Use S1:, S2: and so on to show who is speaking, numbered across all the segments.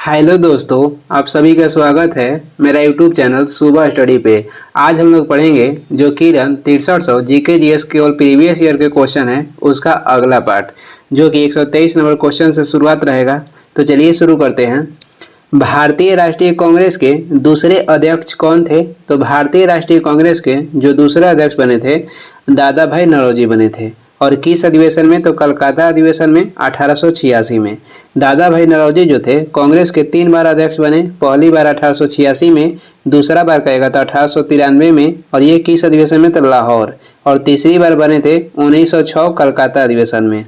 S1: Hello दोस्तों, आप सभी का स्वागत है मेरा यूट्यूब चैनल सुबह स्टडी पे। आज हम लोग पढ़ेंगे जो किरण 6300 जीके जीएस केवल प्रीवियस ईयर के क्वेश्चन है उसका अगला पार्ट, जो कि 123 नंबर क्वेश्चन से शुरुआत रहेगा। तो चलिए शुरू करते हैं। भारतीय राष्ट्रीय कांग्रेस के दूसरे अध्यक्ष कौन थे? तो भारतीय राष्ट्रीय कांग्रेस के जो दूसरे अध्यक्ष बने थे दादा भाई नौरोजी बने थे। और किस अधिवेशन में? तो कलकत्ता अधिवेशन में 1886 में। दादा भाई नौरोजी जो थे कांग्रेस के 3 बार अध्यक्ष बने। पहली बार 1886 में, दूसरा बार कहेगा तो 1893 में, और ये किस अधिवेशन में? तो लाहौर। और तीसरी बार बने थे 1906 कलकत्ता अधिवेशन में।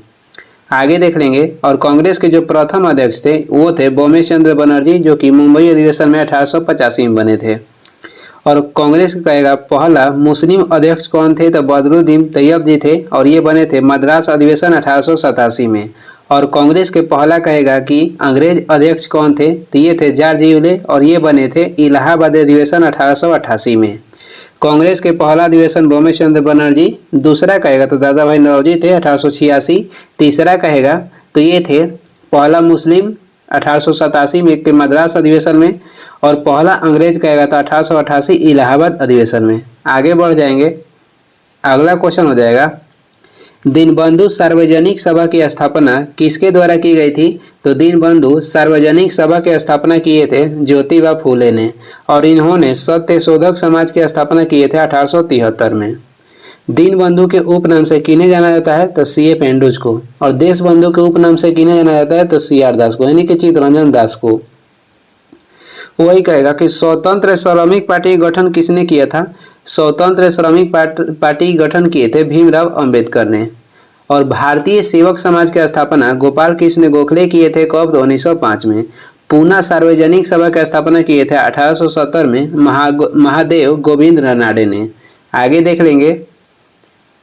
S1: आगे देख लेंगे। और कांग्रेस के जो प्रथम अध्यक्ष थे वो थे बोमेश चंद्र बनर्जी, जो कि मुंबई अधिवेशन में 1885 में बने थे। और कांग्रेस का कहेगा पहला मुस्लिम अध्यक्ष कौन थे? तो बदरुद्दीन तैयब जी थे, और ये बने थे मद्रास अधिवेशन 1887 में। और कांग्रेस के पहला कहेगा कि अंग्रेज अध्यक्ष कौन थे? तो ये थे जॉर्ज यूले, और ये बने थे इलाहाबाद अधिवेशन 1888 में। कांग्रेस के पहला अधिवेशन बोमेश चंद्र बनर्जी, दूसरा कहेगा तो दादा भाई नौरोजी थे 1886, तीसरा कहेगा तो ये थे पहला मुस्लिम 1887 में के मद्रास अधिवेशन में, और पहला अंग्रेज कहेगा तो 1888 इलाहाबाद अधिवेशन में। आगे बढ़ जाएंगे। अगला क्वेश्चन हो जाएगा दीनबंधु सार्वजनिक सभा की स्थापना किसके द्वारा की गई थी? तो दीनबंधु सार्वजनिक सभा की स्थापना किए थे ज्योतिबा फूले ने, और इन्होंने सत्य शोधक समाज की स्थापना किए थे 1873 में। दीनबंधु के उपनाम से किन्हें जाना जाता है? तो सी ए पेंडुज को। और देशबंधु के उपनाम से किन्हें जाना जाता है? तो सी आर दास को, यानी कि चित्तरंजन दास को। वही कहेगा कि स्वतंत्र श्रमिक पार्टी गठन किसने किया था? स्वतंत्र श्रमिक पार्टी गठन किए थे भीमराव अंबेडकर ने। और भारतीय सेवक समाज की स्थापना गोपाल कृष्ण गोखले किए थे कब? तो 1905 में। पूना सार्वजनिक सभा की स्थापना किए थे 1870 में महादेव गोविंद रानाडे ने। आगे देख लेंगे।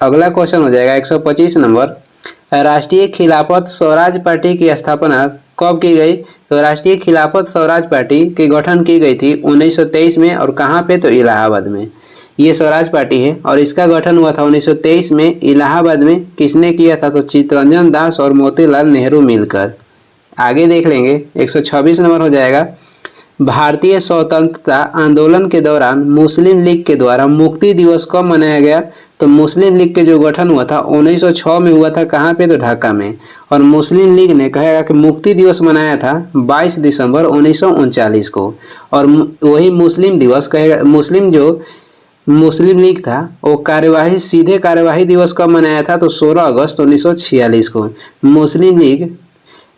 S1: अगला क्वेश्चन हो जाएगा 125 नंबर। राष्ट्रीय खिलाफत स्वराज पार्टी की स्थापना कब की गई? तो राष्ट्रीय खिलाफत स्वराज पार्टी के गठन की गई थी 1923 में, और कहाँ पे? तो इलाहाबाद में। ये स्वराज पार्टी है, और इसका गठन हुआ था 1923 में इलाहाबाद में। किसने किया था? तो चित्तरंजन दास और मोतीलाल नेहरू मिलकर। आगे देख लेंगे। 126 नंबर हो जाएगा। भारतीय स्वतंत्रता आंदोलन के दौरान मुस्लिम लीग के द्वारा मुक्ति दिवस कब मनाया गया? तो मुस्लिम लीग के जो गठन हुआ था 1906 में हुआ था। कहाँ पे? तो ढाका में। और मुस्लिम लीग ने कहेगा कि मुक्ति दिवस मनाया था 22 दिसंबर 1939 को। और वही मुस्लिम दिवस कहेगा, मुस्लिम लीग था वो सीधे कार्यवाही दिवस कब मनाया था? तो 16 अगस्त 1946 को। मुस्लिम लीग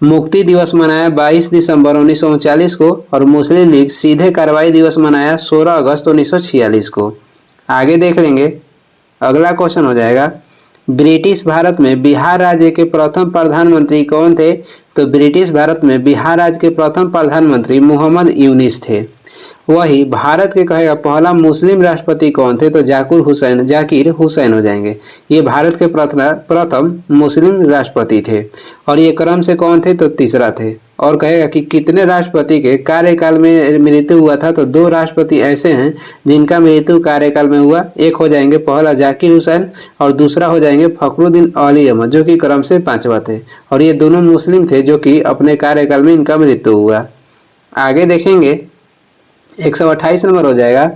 S1: मुक्ति दिवस मनाया 22 दिसंबर 1939 को, और मुस्लिम लीग सीधे कार्रवाई दिवस मनाया 16 अगस्त 1946 को। आगे देख लेंगे। अगला क्वेश्चन हो जाएगा ब्रिटिश भारत में बिहार राज्य के प्रथम प्रधानमंत्री कौन थे? तो ब्रिटिश भारत में बिहार राज्य के प्रथम प्रधानमंत्री मोहम्मद यूनिस थे। वही भारत के कहेगा पहला मुस्लिम राष्ट्रपति कौन थे? तो जाकिर हुसैन हो जाएंगे। ये भारत के प्रथम मुस्लिम राष्ट्रपति थे, और ये क्रम से कौन थे? तो तीसरा थे। और कहेगा कि कितने राष्ट्रपति के कार्यकाल में मृत्यु हुआ था? तो 2 राष्ट्रपति ऐसे हैं जिनका मृत्यु कार्यकाल में हुआ। एक हो जाएंगे पहला जाकिर हुसैन, और दूसरा हो जाएंगे फखरुद्दीन अली अहमद, जो कि क्रम से 5वां थे। और ये दोनों मुस्लिम थे जो कि अपने कार्यकाल में इनका मृत्यु हुआ। आगे देखेंगे। 128 नंबर हो जाएगा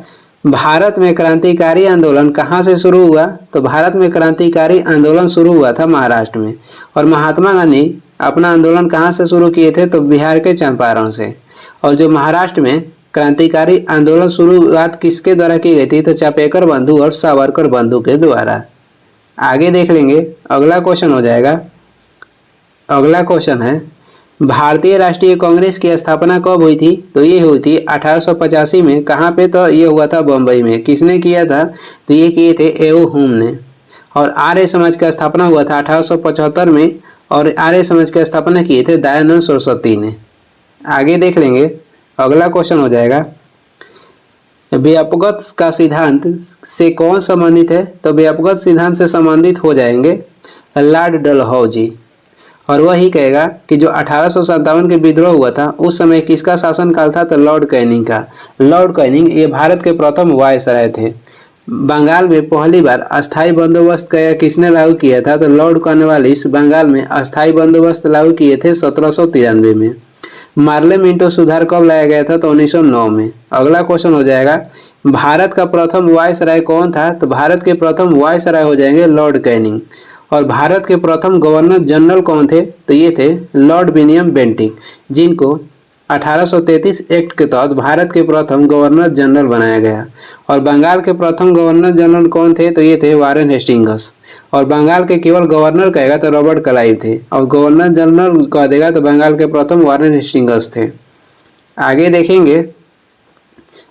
S1: भारत में क्रांतिकारी आंदोलन कहाँ से शुरू हुआ? तो भारत में क्रांतिकारी आंदोलन शुरू हुआ था महाराष्ट्र में। और महात्मा गांधी अपना आंदोलन कहाँ से शुरू किए थे? तो बिहार के चंपारण से। और जो महाराष्ट्र में क्रांतिकारी आंदोलन शुरुआत किसके द्वारा की गई थी? तो चापेकर बंधु और सावरकर बंधु के द्वारा। आगे देख लेंगे। अगला क्वेश्चन हो जाएगा। अगला क्वेश्चन है भारतीय राष्ट्रीय कांग्रेस की स्थापना कब हुई थी? तो ये हुई थी 1885 में। कहाँ पे? तो ये हुआ था बम्बई में। किसने किया था? तो ये किए थे एओ हुम ने। और आर्य समाज का स्थापना हुआ था 1875 में, और आर्य समाज की स्थापना किए थे दयानंद सरस्वती ने। आगे देख लेंगे। अगला क्वेश्चन हो जाएगा व्यापकता का सिद्धांत से कौन संबंधित है? तो व्यापकता सिद्धांत से संबंधित हो जाएंगे लॉर्ड डलहौजी। और वही कहेगा कि जो 1857 के विद्रोह हुआ था उस समय किसका शासनकाल था? तो लॉर्ड कैनिंग का। लॉर्ड कैनिंग ये भारत के प्रथम वायसराय थे। बंगाल में पहली बार अस्थायी बंदोबस्त किसने लागू किया था? तो लॉर्ड कॉर्नवालिस बंगाल में अस्थायी बंदोबस्त लागू किए थे 1793 में। मार्ले मिंटो सुधार कब लाया गया था? तो 1909 में। अगला क्वेश्चन हो जाएगा, भारत का प्रथम वायसराय कौन था? तो भारत के प्रथम वायसराय हो जाएंगे लॉर्ड कैनिंग। और भारत के प्रथम गवर्नर जनरल कौन थे? तो ये थे लॉर्ड विलियम बेंटिक, जिनको 1833 एक्ट के तहत भारत के प्रथम गवर्नर जनरल बनाया गया। और बंगाल के प्रथम गवर्नर जनरल कौन थे? तो ये थे वारेन हेस्टिंग्स। और बंगाल के केवल गवर्नर कहेगा तो रॉबर्ट क्लाइव थे, और गवर्नर जनरल कह देगा तो बंगाल के प्रथम वारेन हेस्टिंग्स थे। आगे देखेंगे,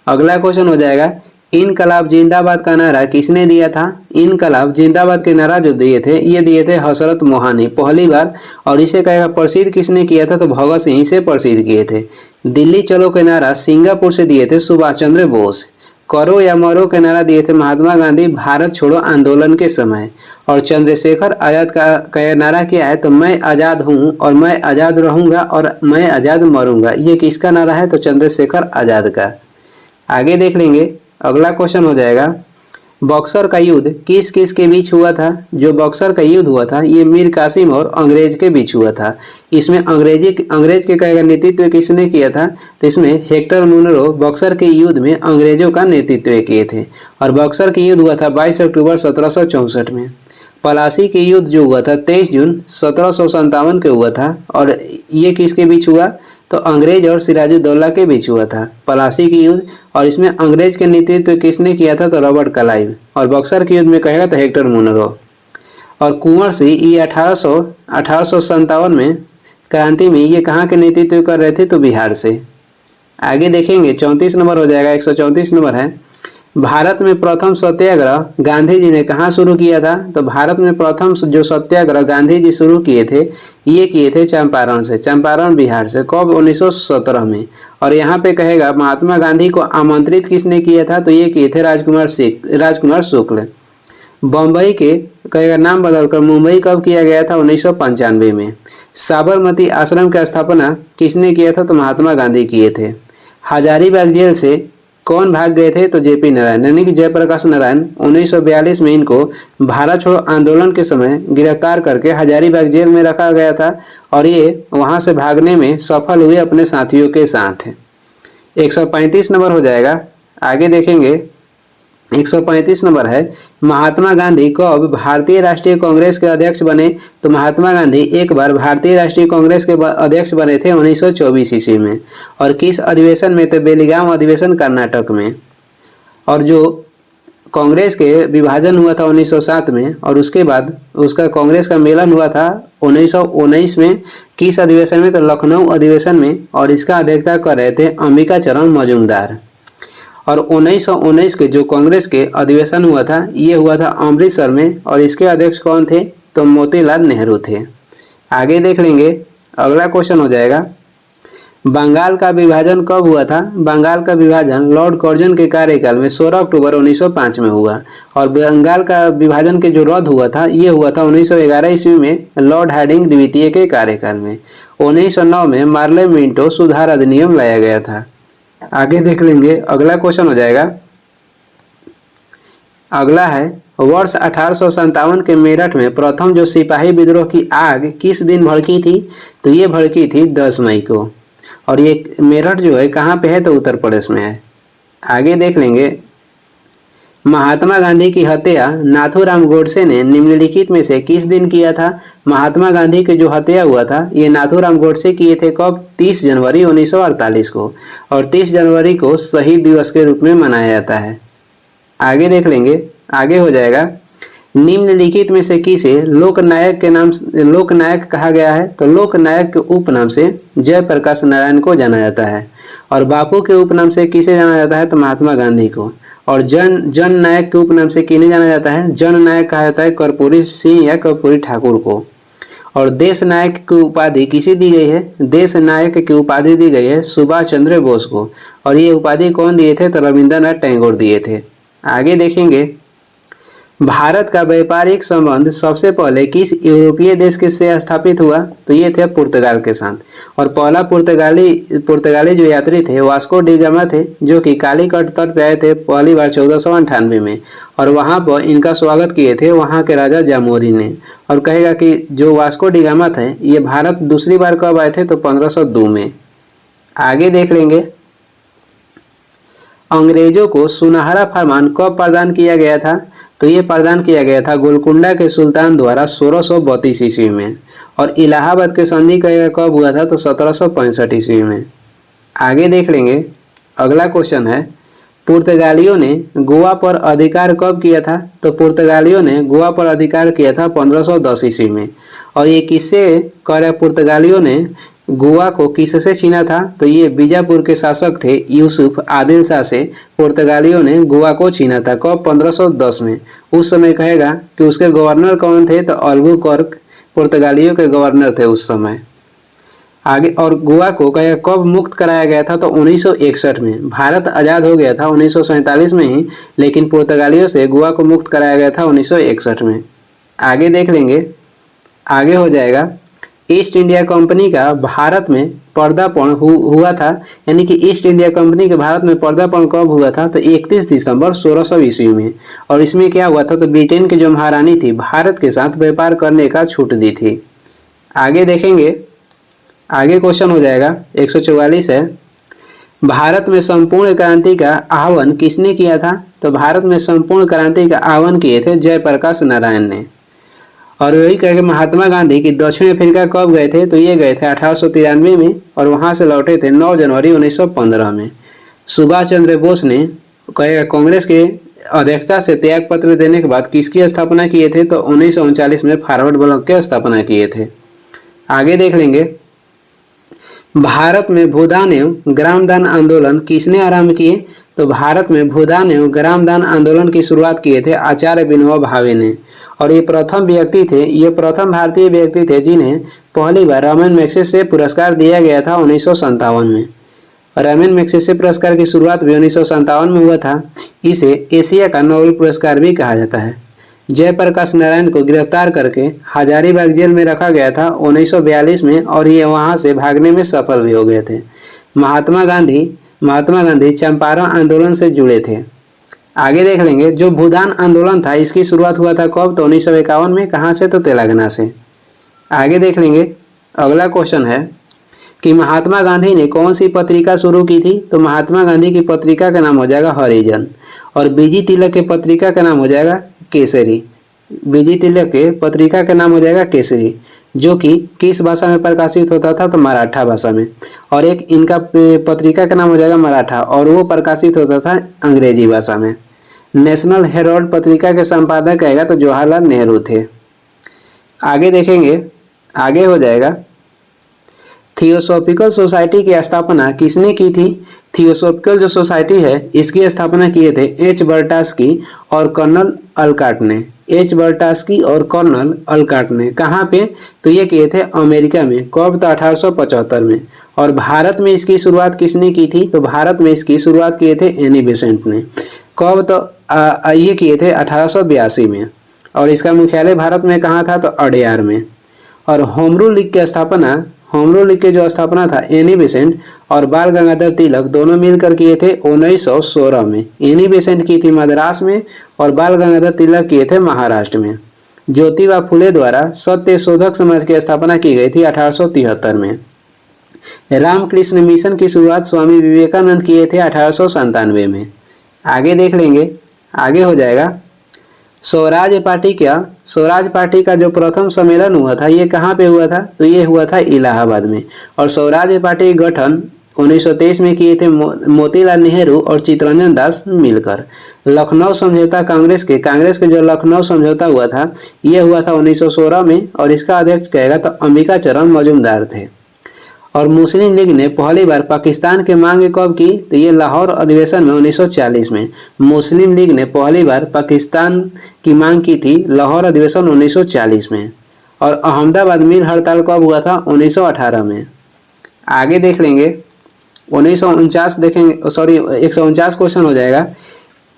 S1: अगला क्वेश्चन हो जाएगा, इनकलाब जिंदाबाद का नारा किसने दिया था? इनकलाब जिंदाबाद के नारा जो दिए थे, ये दिए थे हजरत मोहानी पहली बार। और इसे कहेगा प्रसिद्ध किसने किया था? तो भगत सिंह से प्रसिद्ध किए थे। दिल्ली चलो के नारा सिंगापुर से दिए थे सुभाष चंद्र बोस। करो या मरो के नारा दिए थे महात्मा गांधी भारत छोड़ो आंदोलन के समय। और चंद्रशेखर आजाद का नारा क्या है? तो मैं आज़ाद हूँ और मैं आज़ाद रहूँगा और मैं आज़ाद मरूंगा। ये किसका नारा है? तो चंद्रशेखर आजाद का। आगे देख लेंगे, अगला क्वेश्चन हो जाएगा, बक्सर का युद्ध किस किस के बीच हुआ था? जो बक्सर का युद्ध हुआ था ये मीर कासिम और अंग्रेज के बीच हुआ था। इसमें अंग्रेज के कहेगा नेतृत्व किसने किया था? तो इसमें हेक्टर मुनरो बक्सर के युद्ध में अंग्रेजों का नेतृत्व किए थे। और बक्सर के युद्ध हुआ था 22 अक्टूबर 1764 में। पलासी के युद्ध जो हुआ था 23 जून 1757 के हुआ था। और ये किसके बीच हुआ? तो अंग्रेज और सिराजुद्दौला के बीच हुआ था पलासी की युद्ध। और इसमें अंग्रेज के नेतृत्व किसने किया था? तो रॉबर्ट क्लाइव। और बक्सर के युद्ध में कहेगा तो हेक्टर मुनरो। और कुंवर सिंह ये 1857 में क्रांति में ये कहाँ के नेतृत्व कर रहे थे? तो बिहार से। आगे देखेंगे, 34 नंबर हो जाएगा, 134 नंबर है, भारत में प्रथम सत्याग्रह गांधी जी ने कहाँ शुरू किया था? तो भारत में प्रथम जो सत्याग्रह गांधी जी शुरू किए थे ये किए थे चंपारण से, चंपारण बिहार से। कब? 1917 में। और यहाँ पे कहेगा महात्मा गांधी को आमंत्रित किसने किया था? तो ये किए थे राजकुमार शुक्ल। बम्बई के कहेगा नाम बदलकर मुंबई कब किया गया था? 1995 में। साबरमती आश्रम की स्थापना किसने किया था? तो महात्मा गांधी किए थे। हजारीबाग जेल से कौन भाग गए थे? तो जेपी नारायण यानी कि जयप्रकाश नारायण। 1942 में इनको भारत छोड़ो आंदोलन के समय गिरफ्तार करके हजारीबाग जेल में रखा गया था। और ये वहां से भागने में सफल हुए अपने साथियों के साथ। 135 नंबर हो जाएगा। आगे देखेंगे, 135 नंबर है, महात्मा गांधी कब भारतीय राष्ट्रीय कांग्रेस के अध्यक्ष बने? तो महात्मा गांधी एक बार भारतीय राष्ट्रीय कांग्रेस के अध्यक्ष बने थे 1924 ईस्वी में। और किस अधिवेशन में? तो बेलीगाम अधिवेशन कर्नाटक में। और जो कांग्रेस के विभाजन हुआ था 1907 में, और उसके बाद उसका कांग्रेस का मेलन हुआ था 1919 में। किस अधिवेशन में? तो लखनऊ अधिवेशन में। और इसका अध्यक्षता कर रहे थे अंबिका चरण मजूमदार। और 1919 के जो कांग्रेस के अधिवेशन हुआ था ये हुआ था अमृतसर में। और इसके अध्यक्ष कौन थे? तो मोतीलाल नेहरू थे। आगे देख लेंगे, अगला क्वेश्चन हो जाएगा, बंगाल का विभाजन कब हुआ था? बंगाल का विभाजन लॉर्ड कर्जन के कार्यकाल में 16 अक्टूबर 1905 में हुआ। और बंगाल का विभाजन के जो रद्द हुआ था ये हुआ था 1911 ईस्वी में लॉर्ड हार्डिंग द्वितीय के कार्यकाल में। 1909 में मार्ले मिंटो सुधार अधिनियम लाया गया था। आगे देख लेंगे, अगला क्वेश्चन हो जाएगा, अगला है वर्ष 1857 के मेरठ में प्रथम जो सिपाही विद्रोह की आग किस दिन भड़की थी? तो ये भड़की थी 10 मई को। और ये मेरठ जो है कहाँ पे है? तो उत्तर प्रदेश में है। आगे देख लेंगे, महात्मा गांधी की हत्या नाथूराम गोडसे ने निम्नलिखित में से किस दिन किया था? महात्मा गांधी की जो हत्या हुआ था ये नाथूराम गोडसे किए थे कब? 30 जनवरी 1948 को। और 30 जनवरी को शहीद दिवस के रूप में मनाया जाता है। आगे देख लेंगे, आगे हो जाएगा, निम्नलिखित में से किसे लोकनायक के नाम लोकनायक कहा गया है? तो लोकनायक के उपनाम से जयप्रकाश नारायण को जाना जाता है। और बापू के उपनाम से किसे जाना जाता है? तो महात्मा गांधी को। और जन नायक के उपनाम से किन्हें जाना जाता है? जन नायक कहा जाता है कर्पूरी सिंह या कर्पूरी ठाकुर को। और देश नायक की उपाधि किसे दी गई है? देश नायक की उपाधि दी गई है सुभाष चंद्र बोस को। और ये उपाधि कौन दिए थे? तो रविंद्रनाथ टैगोर दिए थे। आगे देखेंगे, भारत का व्यापारिक संबंध सबसे पहले किस यूरोपीय देश के से स्थापित हुआ? तो ये थे पुर्तगाल के साथ। और पहला पुर्तगाली जो यात्री थे वास्को डी गामा थे, जो कि कालीकट तट पे आए थे पहली बार 1498 में। और वहाँ पर इनका स्वागत किए थे वहाँ के राजा जामोरी ने। और कहेगा कि जो वास्को डी गामा थे ये भारत दूसरी बार कब आए थे? तो 1502 में। आगे देख लेंगे, अंग्रेजों को सुनहरा फरमान कब प्रदान किया गया था? तो ये प्रदान किया गया था गोलकुंडा के सुल्तान द्वारा 1632 ईस्वी में। और इलाहाबाद के संधि कब हुआ था? तो 1765 ईस्वी में। आगे देख लेंगे, अगला क्वेश्चन है, पुर्तगालियों ने गोवा पर अधिकार कब किया था? तो पुर्तगालियों ने गोवा पर अधिकार किया था 1510 ईस्वी में। और ये किससे कर पुर्तगालियों ने गोवा को किससे छीना था? तो ये बीजापुर के शासक थे यूसुफ आदिल शाह से पुर्तगालियों ने गोवा को छीना था। कब? 1510 में। उस समय कहेगा कि उसके गवर्नर कौन थे? तो अल्बुकर्क पुर्तगालियों के गवर्नर थे उस समय। आगे, और गोवा को कब मुक्त कराया गया था? तो 1961 में। भारत आज़ाद हो गया था 1947 में ही, लेकिन पुर्तगालियों से गोवा को मुक्त कराया गया था 1961 में। आगे देख लेंगे, आगे हो जाएगा, ईस्ट इंडिया कंपनी का भारत में पदार्पण हुआ था, यानी कि ईस्ट इंडिया कंपनी के भारत में पदार्पण कब हुआ था? तो 31 दिसंबर 1600 ईस्वी में। और इसमें क्या हुआ था? तो ब्रिटेन की जो महारानी थी भारत के साथ व्यापार करने का छूट दी थी। आगे देखेंगे, आगे क्वेश्चन हो जाएगा 144 है, भारत में संपूर्ण क्रांति का आह्वान किसने किया था? तो भारत में संपूर्ण क्रांति का आह्वान किए थे जयप्रकाश नारायण ने। और वही कहेंगे महात्मा गांधी की दक्षिण अफ्रीका कब गए थे? तो ये गए थे 1893 में और वहां से लौटे थे 9 जनवरी 1915 में। सुभाष चंद्र बोस ने कहेगा कांग्रेस के अध्यक्षता से त्याग पत्र देने के बाद किसकी स्थापना किए थे? तो 1939 में फॉरवर्ड ब्लॉक की स्थापना किए थे। आगे देख लेंगे, भारत में भूदान एवं ग्रामदान आंदोलन किसने आरंभ किए? तो भारत में भूदान एवं ग्रामदान आंदोलन की शुरुआत किए थे आचार्य विनोबा भावे ने। और ये प्रथम व्यक्ति थे, ये प्रथम भारतीय व्यक्ति थे जिन्हें पहली बार रमन मैग्सेसे पुरस्कार दिया गया था 1957 में। रमन मैग्सेसे पुरस्कार की शुरुआत भी 1957 में हुआ था। इसे एशिया का नोबेल पुरस्कार भी कहा जाता है। जयप्रकाश नारायण को गिरफ्तार करके हजारीबाग जेल में रखा गया था 1942 में और ये वहां से भागने में सफल भी हो गए थे। महात्मा गांधी चंपारण आंदोलन से जुड़े थे। आगे देख लेंगे, जो भूदान आंदोलन था इसकी शुरुआत हुआ था कब? तो 1951 में। कहाँ से? तो तेलंगाना से। आगे देख लेंगे, अगला क्वेश्चन है कि महात्मा गांधी ने कौन सी पत्रिका शुरू की थी? तो महात्मा गांधी की पत्रिका का नाम हो जाएगा हरिजन। और बीजी तिलक के पत्रिका का नाम हो जाएगा केसरी। बीजी तिलक के पत्रिका का नाम हो जाएगा केसरी, जो कि किस भाषा में प्रकाशित होता था? तो मराठा भाषा में। और एक इनका पत्रिका का नाम हो जाएगा मराठा और वो प्रकाशित होता था अंग्रेजी भाषा में। नेशनल हेराल्ड पत्रिका के संपादक कहेगा तो जवाहरलाल नेहरू थे। आगे देखेंगे, आगे हो जाएगा, थियोसॉफिकल सोसाइटी की स्थापना किसने की थी? थियोसॉफिकल जो सोसाइटी है इसकी स्थापना किए थे एच बर्टास्की और कर्नल अलकाट ने। एच बर्टास्की और कर्नल अलकाट ने। कहाँ पे? तो ये किए थे अमेरिका में। कब? तो 1875 में। और भारत में इसकी शुरुआत किसने की थी? तो भारत में इसकी शुरुआत किए थे एनी बेसेंट ने। कब? तो ये किए थे 1882 में। और इसका मुख्यालय भारत में कहाँ था? तो अडेयार में। और होम रूल लीग की स्थापना, होम रूल लीग के जो स्थापना था एनी बेसेंट और बाल गंगाधर तिलक दोनों मिलकर किए थे 1916 में। एनी बेसेंट की थी मद्रास में और बाल गंगाधर तिलक किए थे महाराष्ट्र में। ज्योतिबा फुले द्वारा सत्य शोधक समाज की स्थापना की गई थी 1873 में। रामकृष्ण मिशन की शुरुआत स्वामी विवेकानंद किए थे 1897 में। आगे देख लेंगे, आगे हो जाएगा, स्वराज पार्टी का जो प्रथम सम्मेलन हुआ था ये कहाँ पे हुआ था? तो ये हुआ था इलाहाबाद में। और स्वराज पार्टी गठन 1923 में किए थे मोतीलाल नेहरू और चित्तरंजन दास मिलकर। लखनऊ समझौता कांग्रेस के जो लखनऊ समझौता हुआ था ये हुआ था 1916 में और इसका अध्यक्ष कहेगा तो अंबिका चरण मजूमदार थे। और मुस्लिम लीग ने पहली बार पाकिस्तान की मांग कब की? तो ये लाहौर अधिवेशन में 1940 में। मुस्लिम लीग ने पहली बार पाकिस्तान की मांग की थी लाहौर अधिवेशन 1940 में। और अहमदाबाद मिल हड़ताल कब हुआ था? 1918 में। आगे देख लेंगे, 1949 देखेंगे, सॉरी 149 क्वेश्चन हो जाएगा,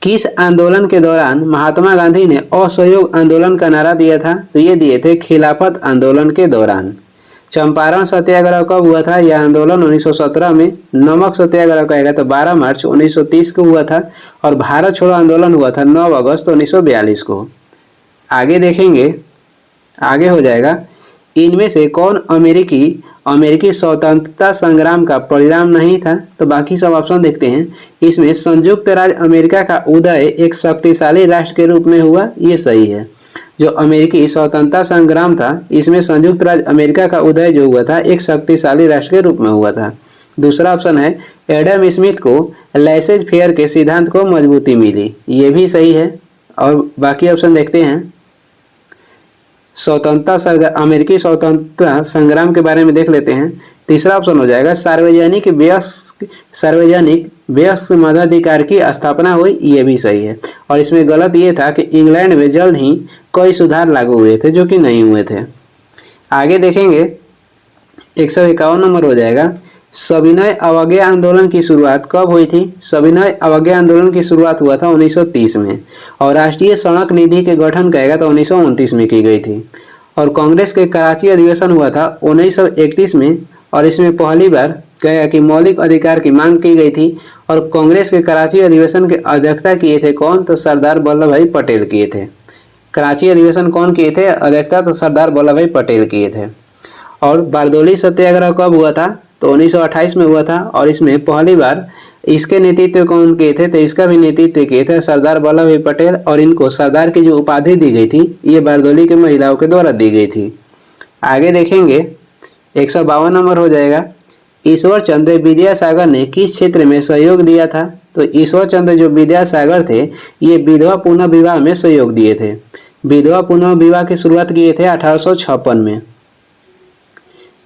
S1: किस आंदोलन के दौरान महात्मा गांधी ने असहयोग आंदोलन का नारा दिया था? तो ये दिए थे खिलाफत आंदोलन के दौरान। चंपारण सत्याग्रह कब हुआ था? यह आंदोलन 1917 में। नमक सत्याग्रह कहेगा तो 12 मार्च 1930 को हुआ था। और भारत छोड़ो आंदोलन हुआ था 9 अगस्त 1942 को। आगे देखेंगे, आगे हो जाएगा, इनमें से कौन अमेरिकी अमेरिकी स्वतंत्रता संग्राम का परिणाम नहीं था? तो बाकी सब ऑप्शन देखते हैं। इसमें संयुक्त राज्य अमेरिका का उदय एक शक्तिशाली राष्ट्र के रूप में हुआ, ये सही है। जो अमेरिकी स्वतंत्रता संग्राम था, इसमें संयुक्त राज्य अमेरिका का उदय जो हुआ था एक शक्तिशाली राष्ट्र के रूप में हुआ था। दूसरा ऑप्शन है एडम स्मिथ को लेसेज फेयर के सिद्धांत को मजबूती मिली, ये भी सही है। और बाकी ऑप्शन देखते हैं। अमेरिकी स्वतंत्रता संग्राम के बारे में देख लेते हैं। तीसरा ऑप्शन हो जाएगा सार्वजनिक व्यस्क मताधिकार की स्थापना हुई, ये भी सही है। और इसमें गलत ये था कि इंग्लैंड में जल्द ही कई सुधार लागू हुए थे जो कि नहीं हुए थे। आगे देखेंगे 151 नंबर हो जाएगा सविनय अवज्ञा आंदोलन की शुरुआत कब हुई थी? सविनय अवज्ञा आंदोलन की शुरुआत हुआ था 1930 में और राष्ट्रीय सड़क निधि के गठन कहेगा तो 1929 में की गई थी। और कांग्रेस के कराची अधिवेशन हुआ था 1931 में और इसमें पहली बार कहेगा कि मौलिक अधिकार की मांग की गई थी। और कांग्रेस के कराची अधिवेशन की अध्यक्षता किए थे कौन? तो सरदार वल्लभ भाई पटेल किए थे। कराची अधिवेशन कौन किए थे अध्यक्षता? तो सरदार वल्लभ भाई पटेल किए थे। और बारदोली सत्याग्रह कब हुआ था? तो 1928 में हुआ था और इसमें पहली बार इसके नेतृत्व कौन किए थे? तो इसका भी नेतृत्व किए थे सरदार वल्लभ भाई पटेल। और इनको सरदार की जो उपाधि दी गई थी ये बारदोली के महिलाओं के द्वारा दी गई थी। आगे देखेंगे 152 नंबर हो जाएगा ईश्वर चंद्र विद्यासागर ने किस क्षेत्र में सहयोग दिया था? तो ईश्वर चंद्र जो विद्यासागर थे ये विधवा पुनः विवाह में सहयोग दिए थे। विधवा पुनः विवाह की शुरुआत किए थे 1856 में।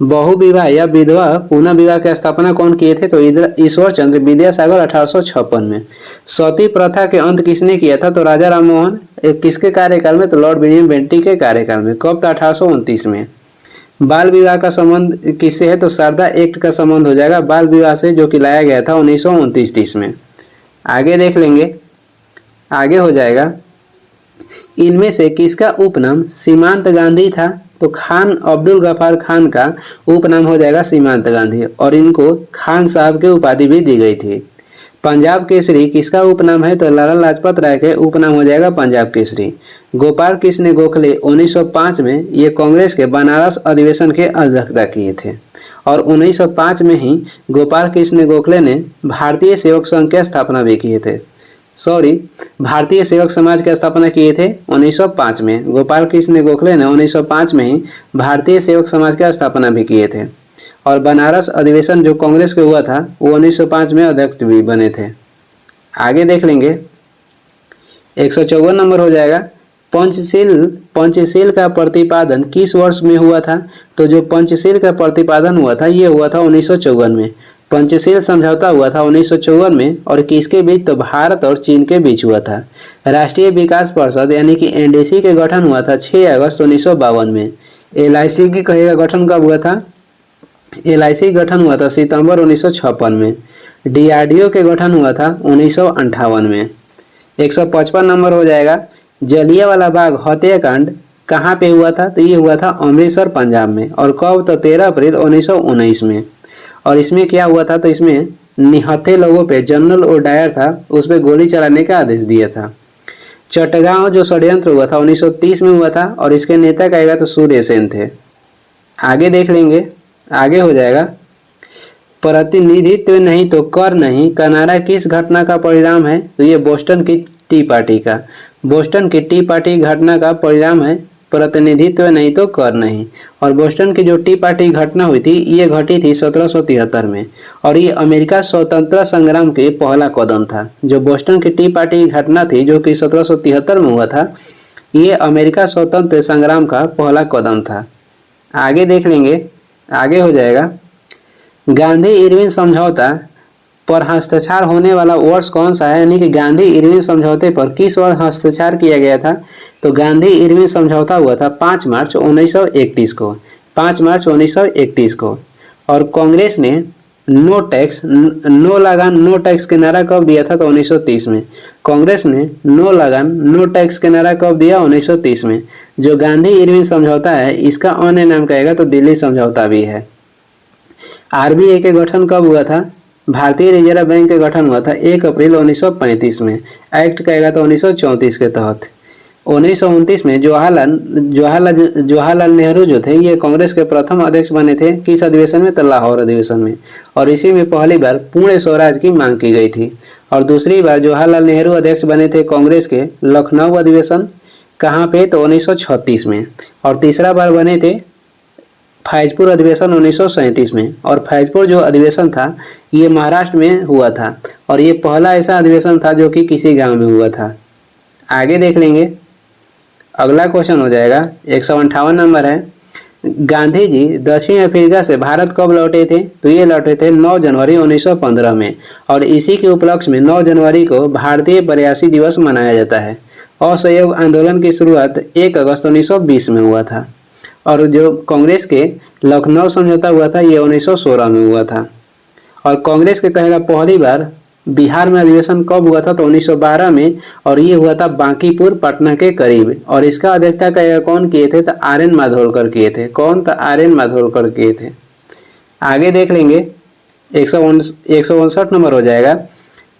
S1: बहु विवाह या विधवा पुनः विवाह की स्थापना कौन किए थे? तो ईश्वर चंद्र विद्यासागर 1856 में। सती प्रथा के अंत किसने किया था? तो राजा राम मोहन। किसके कार्यकाल में? तो लॉर्ड विलियम बेंटिक के कार्यकाल में। कब? तो 1829 में। बाल विवाह का संबंध किससे है? तो शारदा एक्ट का संबंध हो जाएगा बाल विवाह से, जो कि लाया गया था 1929-30 में। आगे देख लेंगे। आगे हो जाएगा इनमें से किसका उपनाम सीमांत गांधी था? तो खान अब्दुल गफार खान का उपनाम हो जाएगा सीमांत गांधी और इनको खान साहब की उपाधि भी दी गई थी। पंजाब केसरी किसका उपनाम है? तो लाला लाजपत राय के उपनाम हो जाएगा पंजाब केसरी। गोपाल कृष्ण गोखले 1905 में ये कांग्रेस के बनारस अधिवेशन के अध्यक्षता किए थे और 1905 में ही गोपाल कृष्ण गोखले ने भारतीय सेवक संघ की स्थापना भी किए थे। भारतीय सेवक समाज की स्थापना किए थे 1905 में। गोपाल कृष्ण गोखले ने 1905 में ही भारतीय सेवक समाज की स्थापना भी किए थे। और बनारस अधिवेशन जो कांग्रेस के हुआ था वो 1905 में अध्यक्ष भी बने थे। आगे देख लेंगे 154 नंबर हो जाएगा पंचशील का प्रतिपादन किस वर्ष में हुआ था? तो जो पंचशील का प्रतिपादन हुआ था ये हुआ था 1954 में। पंचशील समझौता हुआ था 1954 में और किसके बीच? तो भारत और चीन के बीच हुआ था। राष्ट्रीय विकास परिषद यानी कि एनडीसी के गठन हुआ था 6 अगस्त 1952 में। एलआईसी की कहेगा गठन कब हुआ था? एलआईसी गठन हुआ था सितंबर 1956 में। डीआरडीओ के गठन हुआ था 1958 में। 155 नंबर हो जाएगा जलियांवाला बाग हत्याकांड कहाँ पे हुआ था? तो ये हुआ था अमृतसर पंजाब में। और कब? तो 13 अप्रैल 1919 में। और इसमें क्या हुआ था? तो इसमें निहत्थे लोगों पे जनरल ओडायर था उस पर गोली चलाने का आदेश दिया था। चटगांव जो षड्यंत्र हुआ था 1930 में हुआ था और इसके नेता कहेगा तो सूर्य सेन थे। आगे देख लेंगे। आगे हो जाएगा प्रतिनिधित्व नहीं तो कर नहीं का नारा किस घटना का परिणाम है? तो ये बोस्टन की टी पार्टी घटना का परिणाम है। प्रतिनिधित्व नहीं तो कर नहीं। और बोस्टन की जो टी पार्टी घटना हुई थी ये घटी थी 1773 में और ये अमेरिका स्वतंत्रता संग्राम के पहला कदम था। जो बोस्टन की टी पार्टी घटना थी जो कि 1773 में हुआ था ये अमेरिका स्वतंत्र संग्राम का पहला कदम था। आगे देख लेंगे। आगे हो जाएगा गांधी इरविन समझौता पर हस्ताक्षर होने वाला वर्ष कौन सा है? यानी कि गांधी इरविन समझौते पर किस वर्ष हस्ताक्षर किया गया था? तो गांधी इरविन समझौता हुआ था 5 मार्च 1931 को। 5 मार्च 1931 को। और कांग्रेस ने नो लगान नो टैक्स के नारा कब दिया था? तो 1930 में। कांग्रेस ने नो लगान नो टैक्स के नारा कब दिया? 1930 में। जो गांधी इरविन समझौता है इसका अन्य नाम कहेगा तो दिल्ली समझौता भी है। आरबीआई के गठन कब हुआ था? भारतीय रिजर्व बैंक का गठन हुआ था 1 अप्रैल 1935 में। एक्ट कहेगा तो 1934 के तहत। 1929 में जवाहरलाल नेहरू जो थे ये कांग्रेस के प्रथम अध्यक्ष बने थे। किस अधिवेशन में? तो लाहौर अधिवेशन में। और इसी में पहली बार पूर्ण स्वराज की मांग की गई थी। और दूसरी बार जवाहरलाल नेहरू अध्यक्ष बने थे कांग्रेस के लखनऊ अधिवेशन, कहाँ पे? तो 1936 में। और तीसरा बार बने थे फैजपुर अधिवेशन 1937 में। और फैजपुर जो अधिवेशन था ये महाराष्ट्र में हुआ था और ये पहला ऐसा अधिवेशन था जो कि किसी गांव में हुआ था। आगे देख लेंगे। अगला क्वेश्चन हो जाएगा 158 नंबर है। गांधी जी दक्षिण अफ्रीका से भारत कब लौटे थे? तो ये लौटे थे 9 जनवरी 1915 में। और इसी के उपलक्ष्य में 9 जनवरी को भारतीय प्रवासी दिवस मनाया जाता है। असहयोग आंदोलन की शुरुआत 1 अगस्त 1920 में हुआ था। और जो कांग्रेस के लखनऊ समझौता हुआ था ये 1916 में हुआ था। और कांग्रेस के कहेगा पहली बार बिहार में अधिवेशन कब हुआ था? तो 1912 में। और ये हुआ था बांकीपुर पटना के करीब। और इसका अध्यक्षता कहेगा कौन किए थे? तो आर.एन. माधोलकर किए थे। कौन? तो आर.एन. माधोलकर किए थे। आगे देख लेंगे 159 नंबर हो जाएगा।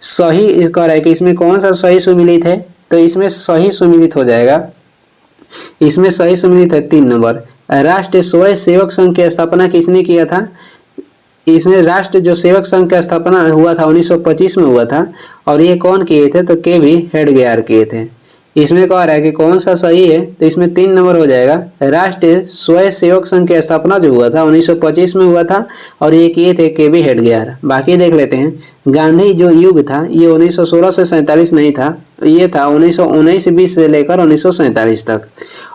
S1: सही इसका है कि इसमें कौन सा सही सुमिलित है? तो इसमें सही सुमिलित हो जाएगा। इसमें सही सुमिलित है 3 नंबर। राष्ट्रीय स्वयं सेवक संघ की स्थापना किसने किया था? इसमें राष्ट्र जो सेवक संघ का स्थापना हुआ था 1925 में हुआ था। और ये कौन किए थे? तो के.वी. हेडगेवार किए थे। इसमें कह रहा है कि कौन सा सही है? तो इसमें 3 नंबर हो जाएगा। राष्ट्रीय स्वयं सेवक संघ की स्थापना जो हुआ था 1925 में हुआ था और ये किए थे के.वी. हेडगेवार। बाकी देख लेते हैं। गांधी जो युग था ये 1916 से 47 नहीं था, ये था 1919-20 से लेकर 1947 तक।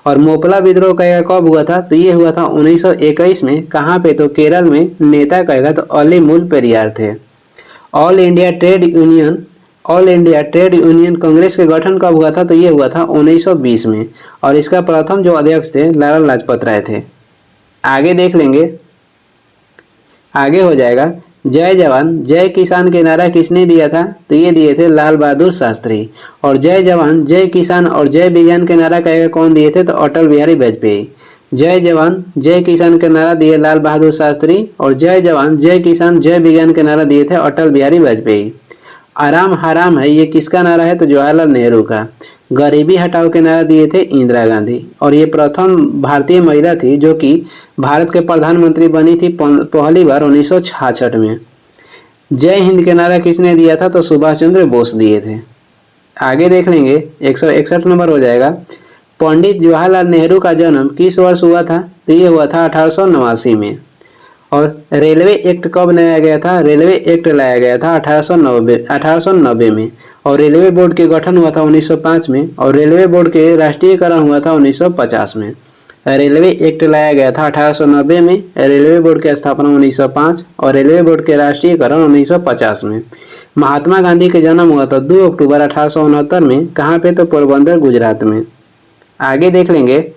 S1: और मोपला विद्रोह कहेगा कब हुआ था? तो ये हुआ था 1921 में। कहाँ पे? तो केरल में। नेता कहेगा तो अलीमुल पेरियार थे। All India trade union Congress के गठन कब हुआ था? तो ये हुआ था 1920 में। और इसका प्रथम जो अध्यक्ष थे लाला लाजपत राय थे। आगे देख लेंगे। आगे हो जाएगा जय जवान जय किसान के नारा किसने दिया था? तो ये दिए थे लाल बहादुर शास्त्री। और जय जवान जय किसान और जय विज्ञान के नारा कहेगा कौन दिए थे? तो अटल बिहारी वाजपेयी। जय जवान जय किसान के नारा दिए लाल बहादुर शास्त्री और जय जवान जय किसान जय विज्ञान के नारा दिए थे अटल बिहारी वाजपेयी। आराम हराम है ये किसका नारा है? तो जवाहरलाल नेहरू का। गरीबी हटाओ के नारा दिए थे इंदिरा गांधी। और ये प्रथम भारतीय महिला थी जो कि भारत के प्रधानमंत्री बनी थी पहली बार 1966 में। जय हिंद के नारा किसने दिया था? तो सुभाष चंद्र बोस दिए थे। आगे देख लेंगे 161 नंबर हो जाएगा। पंडित जवाहरलाल नेहरू का जन्म किस वर्ष हुआ था? तो ये हुआ था 1889 में। और रेलवे एक्ट कब लाया गया था? रेलवे एक्ट लाया गया था 1890 में। और रेलवे बोर्ड के गठन हुआ था 1905 में। और रेलवे बोर्ड के राष्ट्रीयकरण हुआ था 1950 में। रेलवे एक्ट लाया गया था 1890 में, रेलवे बोर्ड की स्थापना 1905 और रेलवे बोर्ड के राष्ट्रीयकरण 1950 में। महात्मा गांधी का जन्म हुआ था 2 अक्टूबर 1869 में। कहाँ पे? तो पोरबंदर गुजरात में। आगे देख लेंगे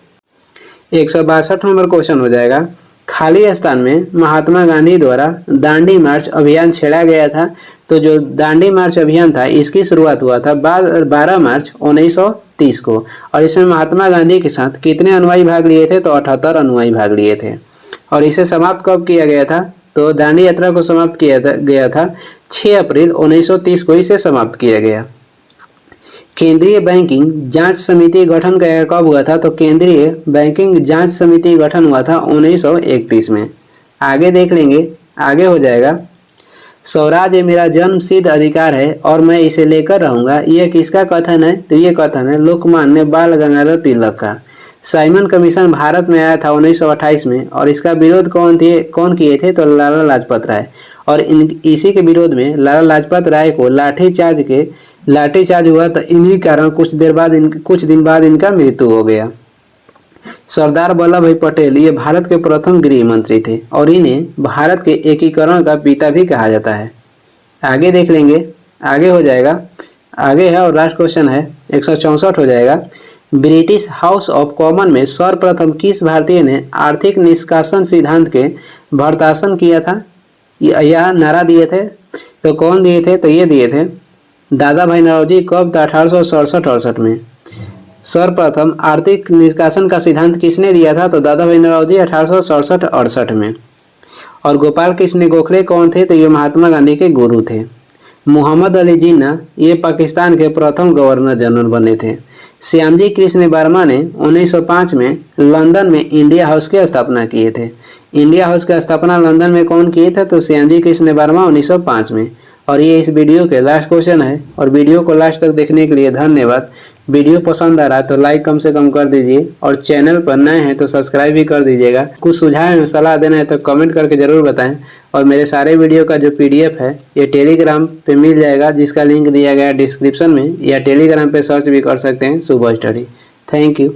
S1: 162 नंबर क्वेश्चन हो जाएगा। खाली स्थान में महात्मा गांधी द्वारा दांडी मार्च अभियान छेड़ा गया था। तो जो दांडी मार्च अभियान था इसकी शुरुआत हुआ था 12 मार्च 1930 को। और इसमें महात्मा गांधी के साथ कितने अनुयायी भाग लिए थे? तो 78 अनुयायी भाग लिए थे। और इसे समाप्त कब किया गया था? तो दांडी यात्रा को समाप्त किया गया था 6 अप्रैल 1930 को इसे समाप्त किया गया। केंद्रीय बैंकिंग जांच समिति गठन कब हुआ था? तो केंद्रीय बैंकिंग जांच समिति गठन हुआ था 1931 में। आगे देख लेंगे। आगे हो जाएगा स्वराज मेरा जन्म सिद्ध अधिकार है और मैं इसे लेकर रहूंगा। यह किसका कथन है? तो ये कथन है लोकमान्य बाल गंगाधर तिलक का। साइमन कमीशन भारत में आया था 1928 में और इसका विरोध कौन किए थे? तो लाला लाजपत राय। और इसी के विरोध में लाला लाजपत राय को लाठीचार्ज हुआ। तो इन्हीं कारण कुछ दिन बाद इनका मृत्यु हो गया। सरदार वल्लभ भाई पटेल ये भारत के प्रथम गृह मंत्री थे और इन्हें भारत के एकीकरण का पिता भी कहा जाता है। आगे देख लेंगे। आगे हो जाएगा। आगे है और लास्ट क्वेश्चन है 164 हो जाएगा। ब्रिटिश हाउस ऑफ कॉमन में सर्वप्रथम किस भारतीय ने आर्थिक निष्कासन सिद्धांत के भर्त्सना किया था या नारा दिए थे? तो कौन दिए थे? तो ये दिए थे दादा भाई नौरोजी। कब? 1867-68 में। सर्वप्रथम आर्थिक निष्कासन का सिद्धांत किसने दिया था? तो दादा भाई नौरोजी 1867-68 में। और गोपाल कृष्ण गोखले कौन थे? तो ये महात्मा गांधी के गुरु थे। मोहम्मद अली जिन्ना ये पाकिस्तान के प्रथम गवर्नर जनरल बने थे। श्यामजी कृष्ण वर्मा ने 1905 में लंदन में इंडिया हाउस की स्थापना किए थे। इंडिया हाउस की स्थापना लंदन में कौन किए थे? तो श्यामजी कृष्ण वर्मा 1905 में। और ये इस वीडियो के लास्ट क्वेश्चन है। और वीडियो को लास्ट तक देखने के लिए धन्यवाद। वीडियो पसंद आ रहा है तो लाइक कम से कम कर दीजिए और चैनल पर नए हैं तो सब्सक्राइब भी कर दीजिएगा। कुछ सुझाव या सलाह देना है तो कमेंट करके ज़रूर बताएं। और मेरे सारे वीडियो का जो PDF है ये टेलीग्राम पे मिल जाएगा, जिसका लिंक दिया गया है डिस्क्रिप्शन में, या टेलीग्राम पे सर्च भी कर सकते हैं सुबह स्टडी। Thank you.